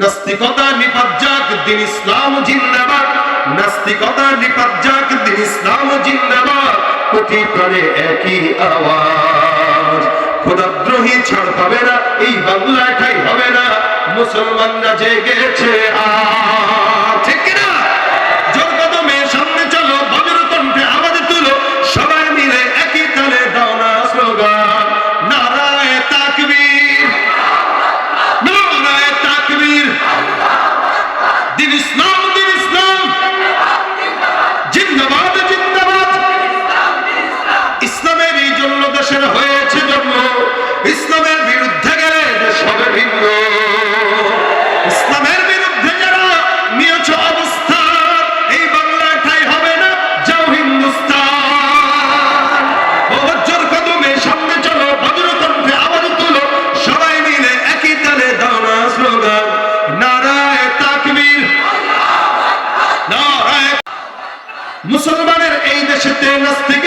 নাস্তিকতা নিপাত যাক, দিন ইসলাম জিন্দাবাদ। নাস্তিকতা নিপাত যাক, দিন ইসলাম জিন্দাবাদ। কোটি প্রাণে একই আওয়াজ, খোদাদ্রোহী ছাড় পাবে না, এই বাংলায় ঠাঁই হবে না। মুসলমানরা জেগেছে আজ, ঠিক কিনা? জোর কদমে সামনে চলো, বজ্র কণ্ঠে আওয়াজ তুলো, সবাই মিলে একই তালে দাও না স্লোগান, নারায়ে তাকবীর, নারায়ে তাকবীর। দিন ইসলাম, দিন ইসলাম জিন্দাবাদ, জিন্দাবাদ। ইসলামের এই জন্য দেশের হয়েছে জন্ম, ইসলামের বিরুদ্ধে গেলে দেশ হবে ভিন্ন। ইসলামের বিরুদ্ধে যারা নিয়েছ অবস্থা, এই বাংলায় ঠাঁই হবে না, যাও হিন্দুস্তান। বজ্র কদমে সামনে চলো, বজ্র কণ্ঠে আওয়াজ তুলো, সবাই মিলে একই তালে দাও না স্লোগান, নারায়ে তাকবীর, নারায়ে। মুসলমানের এই দেশেতে নাস্তিক